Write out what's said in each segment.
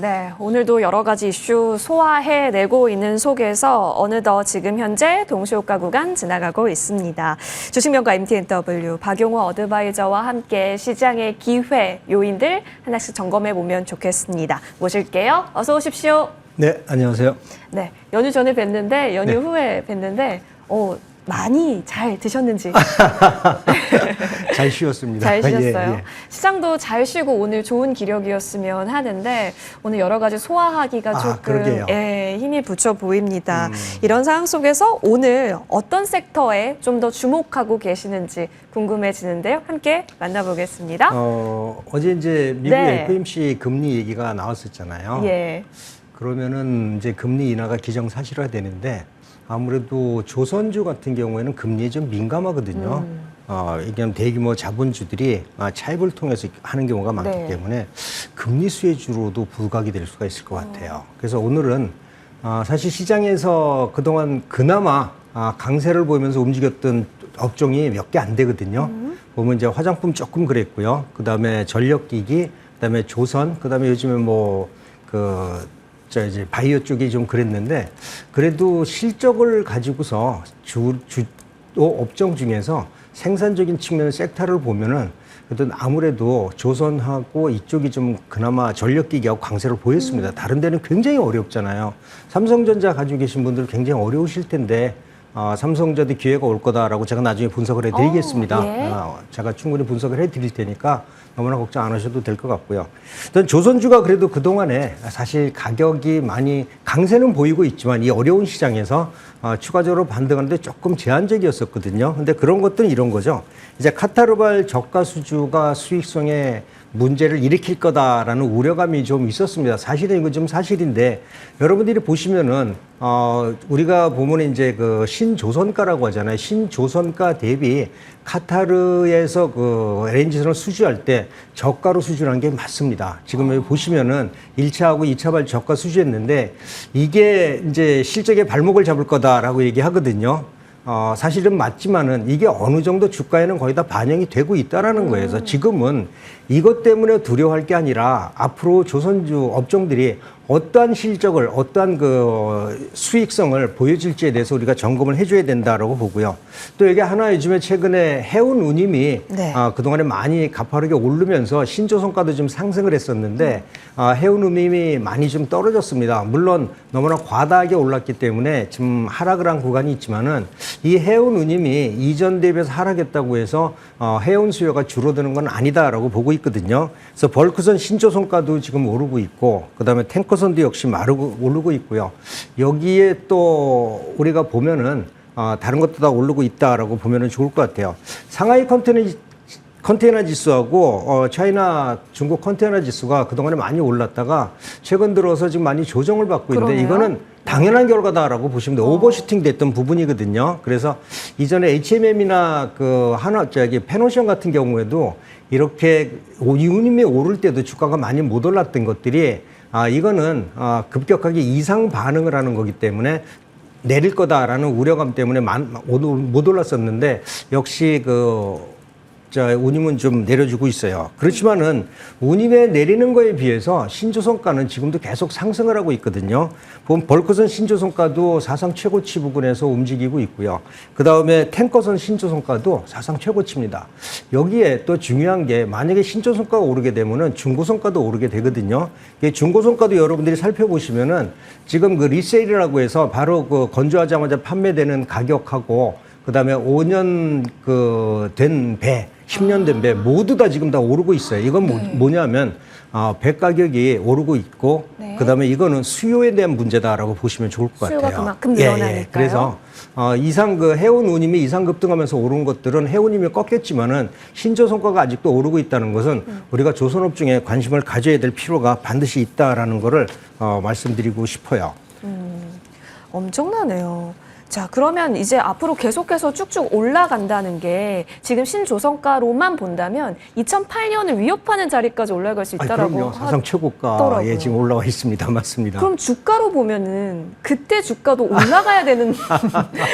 네, 오늘도 여러 가지 이슈 소화해내고 있는 속에서 어느덧 지금 현재 동시호가 구간 지나가고 있습니다. 주식명가 MTNW 박용호 어드바이저와 함께 시장의 기회 요인들 하나씩 점검해보면 좋겠습니다. 모실게요. 어서 오십시오. 네, 안녕하세요. 네, 연휴 전에 뵀는데 연휴 네. 후에 뵀는데 많이 잘 드셨는지. 잘 쉬었습니다. 잘 쉬었어요. 예. 시장도 잘 쉬고 오늘 좋은 기력이었으면 하는데 오늘 여러 가지 소화하기가 조금 그러게요. 힘이 붙여 보입니다. 이런 상황 속에서 오늘 어떤 섹터에 좀 더 주목하고 계시는지 궁금해지는데요. 함께 만나보겠습니다. 어제 이제 미국 네. FOMC 금리 얘기가 나왔었잖아요. 예. 그러면은 이제 금리 인하가 기정사실화 되는데 아무래도 조선주 같은 경우에는 금리에 좀 민감하거든요. 이게 대규모 자본주들이 차입을 통해서 하는 경우가 많기 네. 때문에 금리 수혜주로도 부각이 될 수가 있을 것 같아요. 그래서 오늘은 사실 시장에서 그동안 그나마 강세를 보이면서 움직였던 업종이 몇 개 안 되거든요. 보면 이제 화장품 조금 그랬고요. 그 다음에 전력기기, 그 다음에 조선, 그 다음에 요즘에 이제 바이오 쪽이 좀 그랬는데 그래도 실적을 가지고서 업종 중에서 생산적인 측면 섹터를 보면은 그래도 아무래도 조선하고 이쪽이 좀 그나마 전력기기하고 강세를 보였습니다. 다른 데는 굉장히 어렵잖아요. 삼성전자 가지고 계신 분들 굉장히 어려우실 텐데 삼성전자 기회가 올 거다라고 제가 나중에 분석을 해드리겠습니다. 예. 제가 충분히 분석을 해드릴 테니까 너무나 걱정 안 하셔도 될 것 같고요. 일단 조선주가 그래도 그동안에 사실 가격이 많이 강세는 보이고 있지만 이 어려운 시장에서 추가적으로 반등하는데 조금 제한적이었었거든요. 근데 그런 것들은 이런 거죠. 이제 카타르발 저가 수주가 수익성에 문제를 일으킬 거다라는 우려감이 좀 있었습니다. 사실은 이거 좀 사실인데 여러분들이 보시면은 우리가 보면 이제 그 신조선가라고 하잖아요. 신조선가 대비 카타르에서 그 LNG선을 수주할 때 저가로 수주한 게 맞습니다. 지금 여기 보시면은 1차하고 2차 발 저가 수주했는데 이게 이제 실적에 발목을 잡을 거다라고 얘기하거든요. 사실은 맞지만은 이게 어느 정도 주가에는 거의 다 반영이 되고 있다라는 거예요. 그래서 지금은 이것 때문에 두려워할 게 아니라 앞으로 조선주 업종들이 어떠한 실적을, 어떠한 그 수익성을 보여줄지에 대해서 우리가 점검을 해줘야 된다라고 보고요. 또 여기 하나 요즘에 최근에 해운 운임이 네. 그동안에 많이 가파르게 오르면서 신조선가도 좀 상승을 했었는데 해운 운임이 많이 좀 떨어졌습니다. 물론 너무나 과다하게 올랐기 때문에 지금 하락을 한 구간이 있지만은 이 해운 운임이 이전 대비해서 하락했다고 해서 해운 수요가 줄어드는 건 아니다라고 보고 있거든요. 그래서 벌크선 신조선가도 지금 오르고 있고 그다음에 탱커선도 역시 오르고 있고요. 여기에 또 우리가 보면은 다른 것도 다 오르고 있다라고 보면은 좋을 것 같아요. 상하이 컨테이너 지수하고 차이나 중국 컨테이너 지수가 그동안에 많이 올랐다가 최근 들어서 지금 많이 조정을 받고 있는데 그러네요. 이거는 당연한 결과다라고 보시면 돼요. 오버슈팅 됐던 부분이거든요. 그래서 이전에 HMM이나 페노션 같은 경우에도 이렇게 운임이 오를 때도 주가가 많이 못 올랐던 것들이 이거는 급격하게 이상 반응을 하는 거기 때문에 내릴 거다라는 우려감 때문에 못 올랐었는데 역시 운임은 좀 내려주고 있어요. 그렇지만은 운임에 내리는 거에 비해서 신조선가는 지금도 계속 상승을 하고 있거든요. 보면 벌크선 신조선가도 사상 최고치 부근에서 움직이고 있고요. 그 다음에 탱커선 신조선가도 사상 최고치입니다. 여기에 또 중요한 게 만약에 신조선가가 오르게 되면은 중고선가도 오르게 되거든요. 중고선가도 여러분들이 살펴보시면은 지금 그 리세일이라고 해서 바로 그 건조하자마자 판매되는 가격하고 그다음에 5년 된 배, 10년 된 배 모두 다 지금 다 오르고 있어요. 이건 뭐냐면 배 가격이 오르고 있고 네. 그다음에 이거는 수요에 대한 문제다라고 보시면 좋을 것 같아요. 수요가 그만큼 늘어나니까요. 그래서 해운 운임이 이상 급등하면서 오른 것들은 해운임이 꺾였지만은 신조선가가 아직도 오르고 있다는 것은 우리가 조선업종에 관심을 가져야 될 필요가 반드시 있다라는 거를 말씀드리고 싶어요. 엄청나네요. 자, 그러면 이제 앞으로 계속해서 쭉쭉 올라간다는 게 지금 신조선가로만 본다면 2008년을 위협하는 자리까지 올라갈 수 있다라고 그럼요. 사상 최고가에 지금 올라와 있습니다. 맞습니다. 그럼 주가로 보면은 그때 주가도 올라가야 되는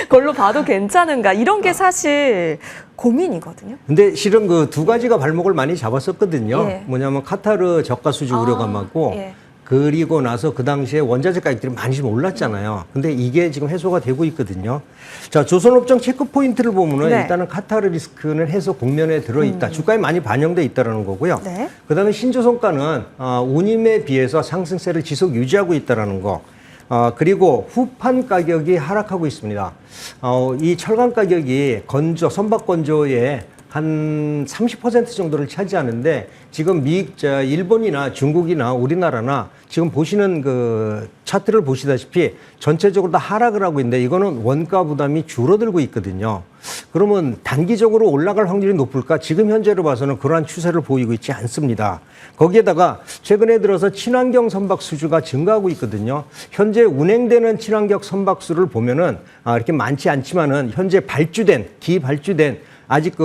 걸로 봐도 괜찮은가? 이런 게 사실 고민이거든요. 근데 실은 그 두 가지가 발목을 많이 잡았었거든요. 예. 뭐냐면 카타르 저가 수주 우려감하고 예. 그리고 나서 그 당시에 원자재 가격들이 많이 좀 올랐잖아요. 근데 이게 지금 해소가 되고 있거든요. 자, 조선업종 체크 포인트를 보면은 네. 일단은 카타르 리스크는 해소 국면에 들어있다. 주가에 많이 반영돼 있다라는 거고요. 네. 그다음에 신조선가는 운임에 비해서 상승세를 지속 유지하고 있다라는 거. 그리고 후판 가격이 하락하고 있습니다. 이 철강 가격이 선박 건조에 한 30% 정도를 차지하는데 지금 일본이나 중국이나 우리나라나 지금 보시는 그 차트를 보시다시피 전체적으로 다 하락을 하고 있는데 이거는 원가 부담이 줄어들고 있거든요. 그러면 단기적으로 올라갈 확률이 높을까? 지금 현재로 봐서는 그러한 추세를 보이고 있지 않습니다. 거기에다가 최근에 들어서 친환경 선박 수주가 증가하고 있거든요. 현재 운행되는 친환경 선박수를 보면은 이렇게 많지 않지만은 현재 기발주된 아직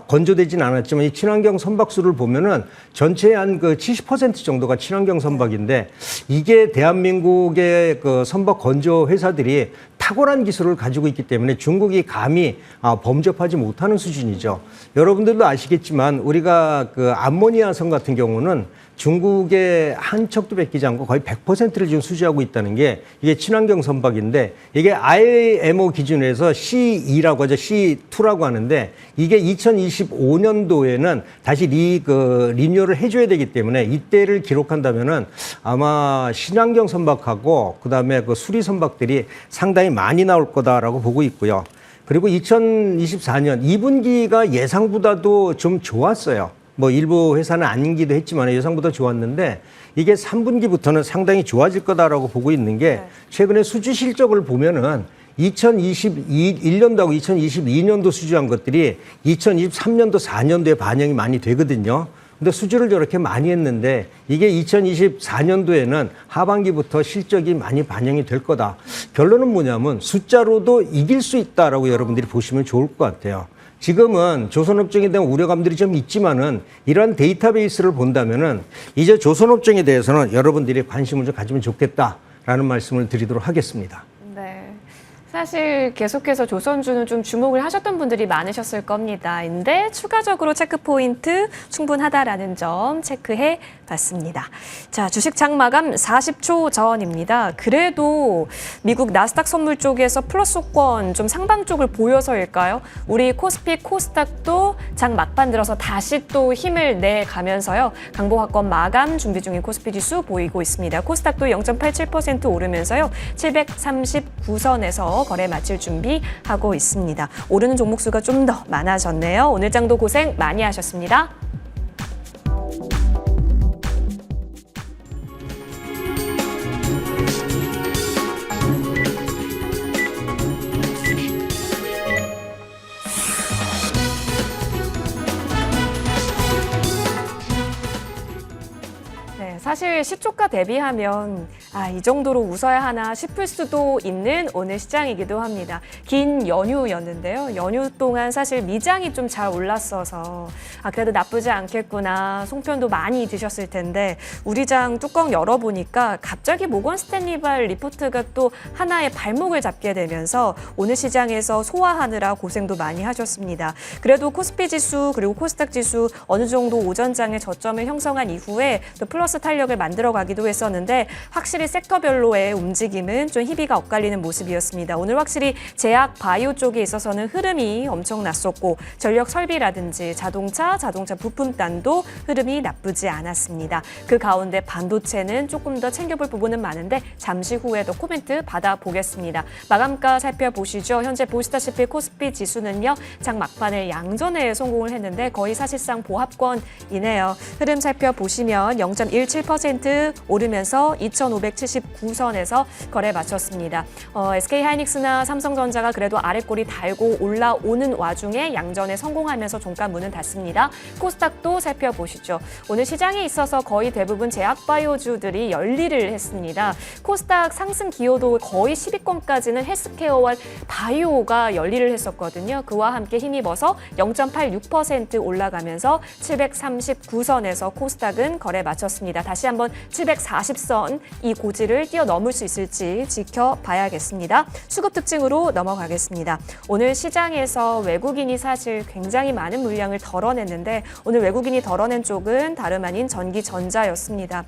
건조되진 않았지만 이 친환경 선박수를 보면은 전체의 한 70% 정도가 친환경 선박인데 이게 대한민국의 그 선박 건조 회사들이 탁월한 기술을 가지고 있기 때문에 중국이 감히 범접하지 못하는 수준이죠. 여러분들도 아시겠지만 우리가 그 암모니아선 같은 경우는 중국의 한 척도 뺏기지 않고 거의 100%를 지금 수주하고 있다는 게 이게 친환경 선박인데 이게 IMO 기준에서 C2라고 하죠. C2라고 하는데 이게 2025년도에는 다시 리뉴얼을 해줘야 되기 때문에 이때를 기록한다면은 아마 친환경 선박하고 그다음에 그 수리 선박들이 상당히 많이 나올 거다라고 보고 있고요. 그리고 2024년 2분기가 예상보다도 좀 좋았어요. 뭐 일부 회사는 아니기도 했지만 예상보다 좋았는데 이게 3분기부터는 상당히 좋아질 거다라고 보고 있는 게 최근에 수주 실적을 보면은 2021년도하고 2022년도 수주한 것들이 2023년도 4년도에 반영이 많이 되거든요. 근데 수주를 저렇게 많이 했는데 이게 2024년도에는 하반기부터 실적이 많이 반영이 될 거다. 결론은 뭐냐면 숫자로도 이길 수 있다라고 여러분들이 보시면 좋을 것 같아요. 지금은 조선업종에 대한 우려감들이 좀 있지만은 이러한 데이터베이스를 본다면은 이제 조선업종에 대해서는 여러분들이 관심을 좀 가지면 좋겠다라는 말씀을 드리도록 하겠습니다. 네. 사실 계속해서 조선주는 좀 주목을 하셨던 분들이 많으셨을 겁니다. 근데 추가적으로 체크 포인트 충분하다라는 점 체크해 봤습니다. 자, 주식 장 마감 40초 전입니다. 그래도 미국 나스닥 선물 쪽에서 플러스 호권 좀 상방 쪽을 보여서일까요? 우리 코스피, 코스닥도 장 막판 들어서 다시 또 힘을 내 가면서요. 강보합권 마감 준비 중인 코스피 지수 보이고 있습니다. 코스닥도 0.87% 오르면서요. 739선에서 거래 마칠 준비하고 있습니다. 오르는 종목 수가 좀 더 많아졌네요. 오늘 장도 고생 많이 하셨습니다. 사실 시초가 대비하면 이 정도로 웃어야 하나 싶을 수도 있는 오늘 시장이기도 합니다. 긴 연휴였는데요. 연휴 동안 사실 미장이 좀 잘 올랐어서 그래도 나쁘지 않겠구나. 송편도 많이 드셨을 텐데 우리 장 뚜껑 열어보니까 갑자기 모건 스탠리발 리포트가 또 하나의 발목을 잡게 되면서 오늘 시장에서 소화하느라 고생도 많이 하셨습니다. 그래도 코스피 지수 그리고 코스닥 지수 어느 정도 오전장에 저점을 형성한 이후에 또 플러스 탄력을 만들어가기도 했었는데 확실히 섹터별로의 움직임은 좀 희비가 엇갈리는 모습이었습니다. 오늘 확실히 제약, 바이오 쪽에 있어서는 흐름이 엄청났었고 전력 설비라든지 자동차 부품단도 흐름이 나쁘지 않았습니다. 그 가운데 반도체는 조금 더 챙겨볼 부분은 많은데 잠시 후에 더 코멘트 받아보겠습니다. 마감가 살펴보시죠. 현재 보시다시피 코스피 지수는요. 장 막판에 양전에 성공을 했는데 거의 사실상 보합권이네요. 흐름 살펴보시면 0.17% 오르면서 2,579선에서 거래 마쳤습니다. SK하이닉스나 삼성전자가 그래도 아랫골이 달고 올라오는 와중에 양전에 성공하면서 종가 문은 닫습니다. 코스닥도 살펴보시죠. 오늘 시장에 있어서 거의 대부분 제약바이오주들이 열일을 했습니다. 코스닥 상승 기여도 거의 10위권까지는 헬스케어와 바이오가 열일을 했었거든요. 그와 함께 힘입어서 0.86% 올라가면서 739선에서 코스닥은 거래 마쳤습니다. 다시 한번 740선 이 고지를 뛰어넘을 수 있을지 지켜봐야겠습니다. 수급 특징으로 넘어가겠습니다. 오늘 시장에서 외국인이 사실 굉장히 많은 물량을 덜어냈는데 오늘 외국인이 덜어낸 쪽은 다름 아닌 전기전자였습니다.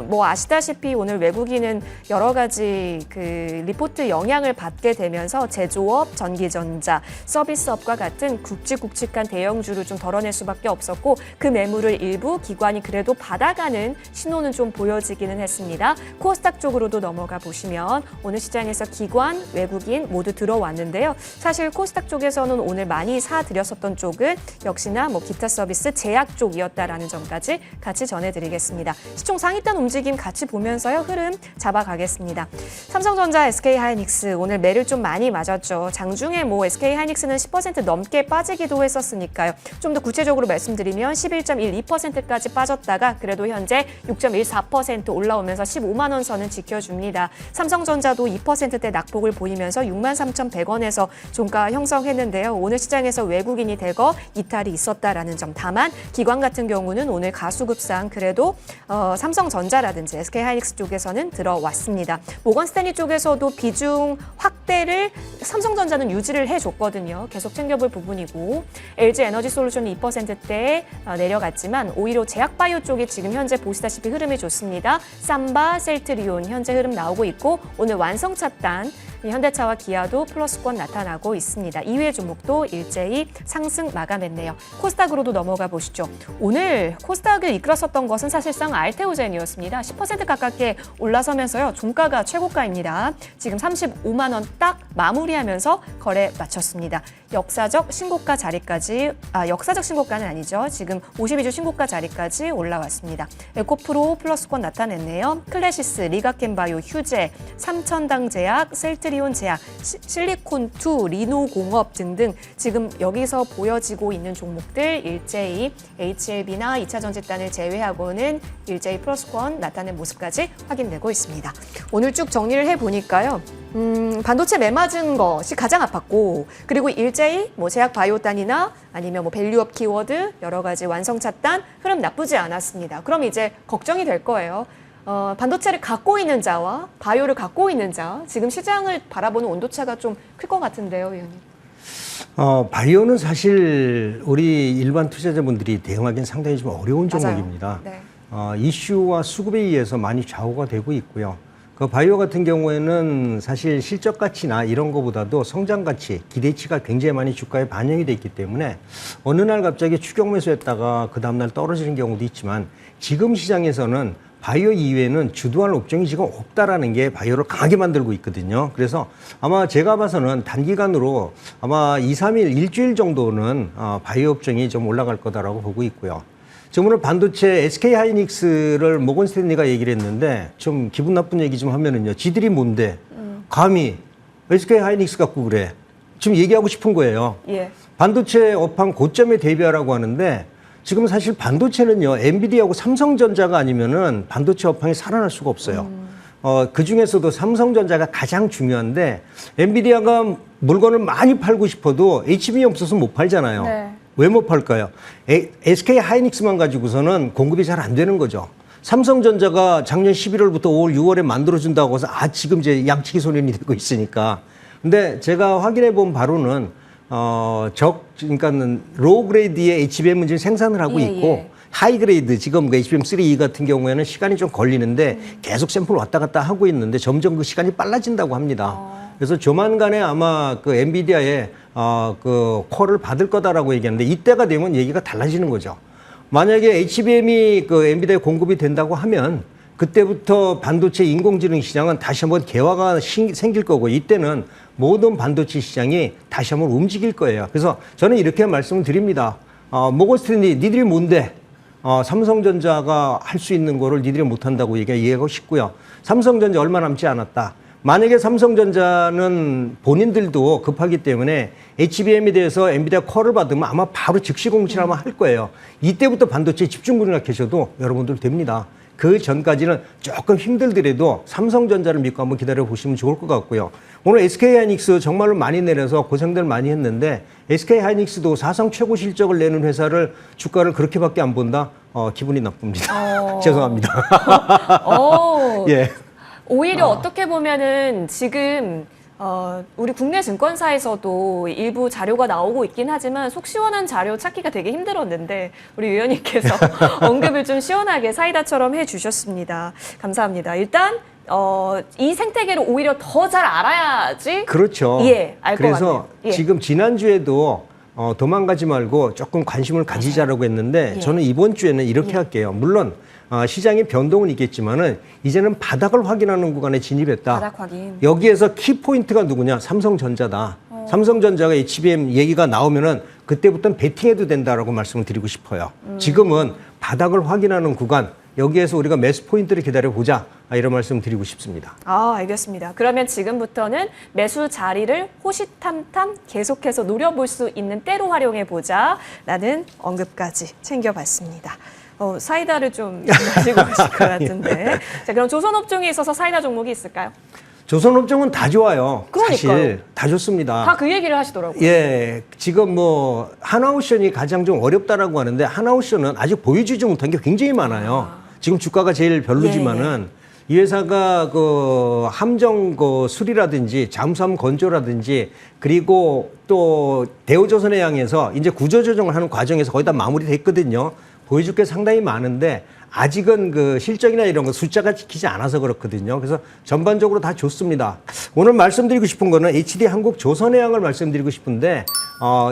뭐 아시다시피 오늘 외국인은 여러 가지 그 리포트 영향을 받게 되면서 제조업, 전기전자, 서비스업과 같은 굵직굵직한 대형주를 좀 덜어낼 수밖에 없었고 그 매물을 일부 기관이 그래도 받아가는 신호는 좀 보여지기는 했습니다. 코스닥 쪽으로도 넘어가 보시면 오늘 시장에서 기관, 외국인 모두 들어왔는데요. 사실 코스닥 쪽에서는 오늘 많이 사들였었던 쪽은 역시나 뭐 기타 서비스, 제약 쪽이었다라는 점까지 같이 전해드리겠습니다. 시총 상위단 움직임 같이 보면서요. 흐름 잡아가겠습니다. 삼성전자, SK하이닉스 오늘 매를 좀 많이 맞았죠. 장중에 뭐 SK하이닉스는 10% 넘게 빠지기도 했었으니까요. 좀 더 구체적으로 말씀드리면 11.12%까지 빠졌다가 그래도 현재 6.14% 올라오면서 15만 원 선은 지켜줍니다. 삼성전자도 2%대 낙폭을 보이면서 63,100원에서 종가 형성했는데요. 오늘 시장에서 외국인이 대거 이탈이 있었다라는 점. 다만 기관 같은 경우는 오늘 가수급상 그래도 삼성전자라든지 SK하이닉스 쪽에서는 들어왔습니다. 모건스탠리 쪽에서도 비중 확대를 삼성전자는 유지를 해줬거든요. 계속 챙겨볼 부분이고 LG에너지솔루션이 2%대에 내려갔지만 오히려 제약바이오 쪽이 지금 현재 보시다시피 흐름이 좋습니다. 삼바, 셀트리온 현재 흐름 나오고 있고 오늘 완성차단 현대차와 기아도 플러스권 나타나고 있습니다. 이외의 종목도 일제히 상승 마감했네요. 코스닥으로도 넘어가 보시죠. 오늘 코스닥을 이끌었었던 것은 사실상 알테오젠이었습니다. 10% 가깝게 올라서면서요. 종가가 최고가입니다. 지금 35만 원 딱 마무리하면서 거래 마쳤습니다. 역사적 신고가 자리까지, 역사적 신고가는 아니죠. 지금 52주 신고가 자리까지 올라왔습니다. 에코프로 플러스권 나타냈네요. 클래시스, 리가켄바이오, 휴제, 삼천당제약, 셀트리온 제약, 실리콘2, 리노공업 등등 지금 여기서 보여지고 있는 종목들 일제히 HLB나 2차 전지단을 제외하고는 일제히 플러스권 나타낸 모습까지 확인되고 있습니다. 오늘 쭉 정리를 해보니까요. 반도체 매맞은 것이 가장 아팠고 그리고 일제히 뭐 제약 바이오단이나 아니면 뭐 밸류업 키워드 여러 가지 완성차단 흐름 나쁘지 않았습니다. 그럼 이제 걱정이 될 거예요. 반도체를 갖고 있는 자와 바이오를 갖고 있는 자 지금 시장을 바라보는 온도차가 좀 클 것 같은데요, 위원님. 바이오는 사실 우리 일반 투자자분들이 대응하기는 상당히 좀 어려운 종목입니다. 네. 이슈와 수급에 의해서 많이 좌우가 되고 있고요. 그 바이오 같은 경우에는 사실 실적 가치나 이런 거보다도 성장 가치, 기대치가 굉장히 많이 주가에 반영이 돼 있기 때문에 어느 날 갑자기 추격 매수했다가 그 다음날 떨어지는 경우도 있지만 지금 시장에서는 바이오 이외에는 주도할 업종이 지금 없다라는 게 바이오를 강하게 만들고 있거든요. 그래서 아마 제가 봐서는 단기간으로 아마 2, 3일, 일주일 정도는 바이오 업종이 좀 올라갈 거다라고 보고 있고요. 지금 오늘 반도체 SK하이닉스를 모건스탠리가 얘기를 했는데 좀 기분 나쁜 얘기 좀 하면은요. 지들이 뭔데 감히 SK하이닉스 갖고 그래. 지금 얘기하고 싶은 거예요. 예. 반도체 업황 고점에 대비하라고 하는데 지금 사실 반도체는요. 엔비디아하고 삼성전자가 아니면은 반도체 업황이 살아날 수가 없어요. 그 중에서도 삼성전자가 가장 중요한데 엔비디아가 물건을 많이 팔고 싶어도 HBM 없어서 못 팔잖아요. 네. 왜 못 팔까요? SK하이닉스만 가지고서는 공급이 잘 안 되는 거죠. 삼성전자가 작년 11월부터 5월, 6월에 만들어준다고 해서 지금 이제 양치기 소년이 되고 있으니까. 근데 제가 확인해 본 바로는 그러니까는 로우 그레이드의 HBM은 지금 생산을 하고 있고 하이 그레이드 지금 그 HBM3E 같은 경우에는 시간이 좀 걸리는데 계속 샘플 왔다 갔다 하고 있는데 점점 그 시간이 빨라진다고 합니다. 그래서 조만간에 아마 그 엔비디아의 그 콜을 받을 거다라고 얘기하는데 이때가 되면 얘기가 달라지는 거죠. 만약에 HBM이 그 엔비디아에 공급이 된다고 하면 그때부터 반도체 인공지능 시장은 다시 한번 개화가 생길 거고 이때는 모든 반도체 시장이 다시 한번 움직일 거예요. 그래서 저는 이렇게 말씀을 드립니다. 모건스탠리 니들이 뭔데? 삼성전자가 할 수 있는 거를 니들이 못한다고 얘기하고 싶고요. 삼성전자 얼마 남지 않았다. 만약에 삼성전자는 본인들도 급하기 때문에 HBM에 대해서 엔비디아 콜을 받으면 아마 바로 즉시 공시를 아마 할 거예요. 이때부터 반도체 집중군이나 계셔도 여러분들 됩니다. 그 전까지는 조금 힘들더라도 삼성전자를 믿고 한번 기다려 보시면 좋을 것 같고요. 오늘 SK하이닉스 정말로 많이 내려서 고생들 많이 했는데 SK하이닉스도 사상 최고 실적을 내는 회사를 주가를 그렇게밖에 안 본다? 기분이 나쁩니다. 죄송합니다. 오. 예. 오히려 어떻게 보면은 지금 우리 국내 증권사에서도 일부 자료가 나오고 있긴 하지만 속 시원한 자료 찾기가 되게 힘들었는데 우리 위원님께서 언급을 좀 시원하게 사이다처럼 해주셨습니다. 감사합니다. 일단 이 생태계를 오히려 더 잘 알아야지. 그렇죠. 예, 알 것 같네요. 그래서 예. 지금 지난주에도 도망가지 말고 조금 관심을 가지자라고 했는데 예. 저는 이번 주에는 이렇게 할게요. 물론 시장의 변동은 있겠지만은 이제는 바닥을 확인하는 구간에 진입했다. 바닥 확인. 여기에서 키포인트가 누구냐? 삼성전자다. 삼성전자가 HBM 얘기가 나오면은 그때부터는 베팅해도 된다라고 말씀을 드리고 싶어요. 지금은 바닥을 확인하는 구간, 여기에서 우리가 매수 포인트를 기다려보자. 이런 말씀 드리고 싶습니다. 알겠습니다. 그러면 지금부터는 매수 자리를 호시탐탐 계속해서 노려볼 수 있는 때로 활용해보자 라는 언급까지 챙겨봤습니다. 사이다를 좀 마시고 계실 것 같은데. 자, 그럼 조선업종에 있어서 사이다 종목이 있을까요? 조선업종은 다 좋아요. 그러니까요. 사실 다 좋습니다. 다 그 얘기를 하시더라고요. 예, 지금 뭐 하나오션이 가장 좀 어렵다라고 하는데 하나오션은 아직 보여주지 못한 게 굉장히 많아요. 지금 주가가 제일 별로지만은 이 회사가 그 함정 그 수리라든지 잠수함 건조라든지 그리고 또 대우조선해양에서 이제 구조조정을 하는 과정에서 거의 다 마무리됐거든요. 보여줄 게 상당히 많은데 아직은 그 실적이나 이런 거 숫자가 지키지 않아서 그렇거든요. 그래서 전반적으로 다 좋습니다. 오늘 말씀드리고 싶은 거는 HD 한국조선해양을 말씀드리고 싶은데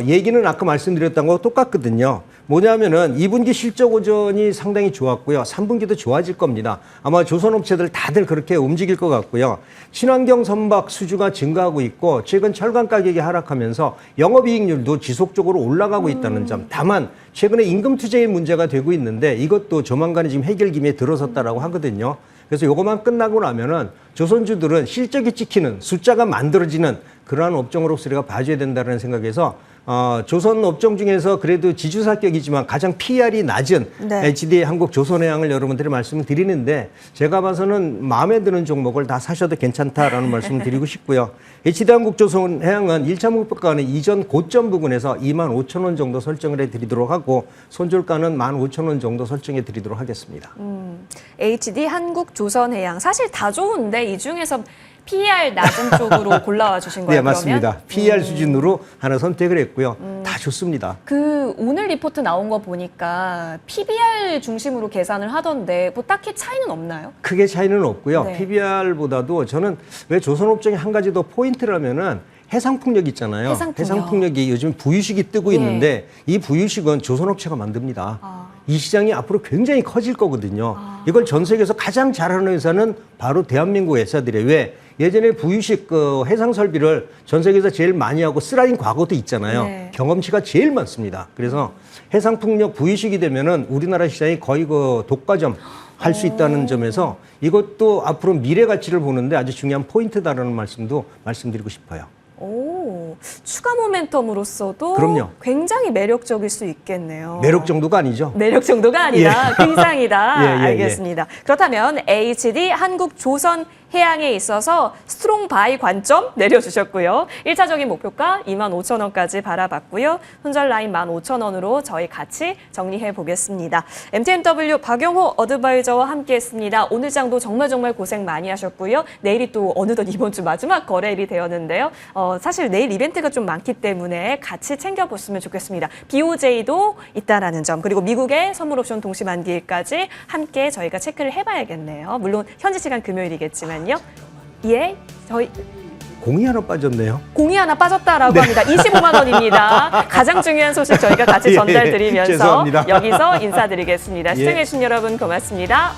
얘기는 아까 말씀드렸던 거 똑같거든요. 뭐냐면은 2분기 실적 오전이 상당히 좋았고요. 3분기도 좋아질 겁니다. 아마 조선업체들 다들 그렇게 움직일 것 같고요. 친환경 선박 수주가 증가하고 있고 최근 철강 가격이 하락하면서 영업이익률도 지속적으로 올라가고 있다는 점. 다만 최근에 임금 투자의 문제가 되고 있는데 이것도 조만간에 지금 해결 기미에 들어섰다라고 하거든요. 그래서 요것만 끝나고 나면은 조선주들은 실적이 찍히는 숫자가 만들어지는 그러한 업종으로서 우리가 봐줘야 된다는 생각에서 조선 업종 중에서 그래도 지주사격이지만 가장 PER이 낮은 네. HD 한국조선해양을 여러분들이 말씀을 드리는데 제가 봐서는 마음에 드는 종목을 다 사셔도 괜찮다라는 말씀을 드리고 싶고요. HD 한국조선해양은 1차 목표가는 이전 고점 부근에서 25,000원 정도 설정을 해드리도록 하고 손절가는 15,000원 정도 설정해 드리도록 하겠습니다. HD 한국조선해양 사실 다 좋은데 이 중에서 PER 낮은 쪽으로 골라와 주신 거예요. 네, 맞습니다. PER 수준으로 하나 선택을 했고요. 다 좋습니다. 그 오늘 리포트 나온 거 보니까 PBR 중심으로 계산을 하던데 뭐 딱히 차이는 없나요? 크게 차이는 없고요. 네. PBR보다도 저는 왜 조선업종에 한 가지 더 포인트라면은 해상풍력 있잖아요. 해상풍력이 요즘 부유식이 뜨고 예. 있는데 이 부유식은 조선업체가 만듭니다. 이 시장이 앞으로 굉장히 커질 거거든요. 이걸 전 세계에서 가장 잘하는 회사는 바로 대한민국 회사들이에요. 왜? 예전에 부유식 그 해상 설비를 전 세계에서 제일 많이 하고 쓰라린 과거도 있잖아요. 네. 경험치가 제일 많습니다. 그래서 해상풍력 부유식이 되면은 우리나라 시장이 거의 그 독과점 할 수 있다는 점에서 이것도 앞으로 미래 가치를 보는데 아주 중요한 포인트다라는 말씀도 말씀드리고 싶어요. 추가 모멘텀으로서도 그럼요. 굉장히 매력적일 수 있겠네요. 매력 정도가 아니죠. 매력 정도가 아니라 그 이상이다. 예, 예, 알겠습니다. 그렇다면 HD 한국조선해양에 있어서 스트롱 바이 관점 내려주셨고요. 1차적인 목표가 25,000원까지 바라봤고요. 손절 라인 15,000원으로 저희 같이 정리해 보겠습니다. MTMW 박용호 어드바이저와 함께했습니다. 오늘 장도 정말 고생 많이 하셨고요. 내일이 또 어느덧 이번 주 마지막 거래일이 되었는데요. 사실 내일 이벤트가 좀 많기 때문에 같이 챙겨보시면 좋겠습니다. BOJ도 있다라는 점, 그리고 미국의 선물 옵션 동시 만기일까지 함께 저희가 체크를 해봐야겠네요. 물론 현지 시간 금요일이겠지만요. 예, 저희 공이 하나 빠졌네요. 공이 하나 빠졌다라고 합니다. 25만 원입니다. 가장 중요한 소식 저희가 같이 예, 전달드리면서 죄송합니다. 여기서 인사드리겠습니다. 시청해주신 여러분 고맙습니다.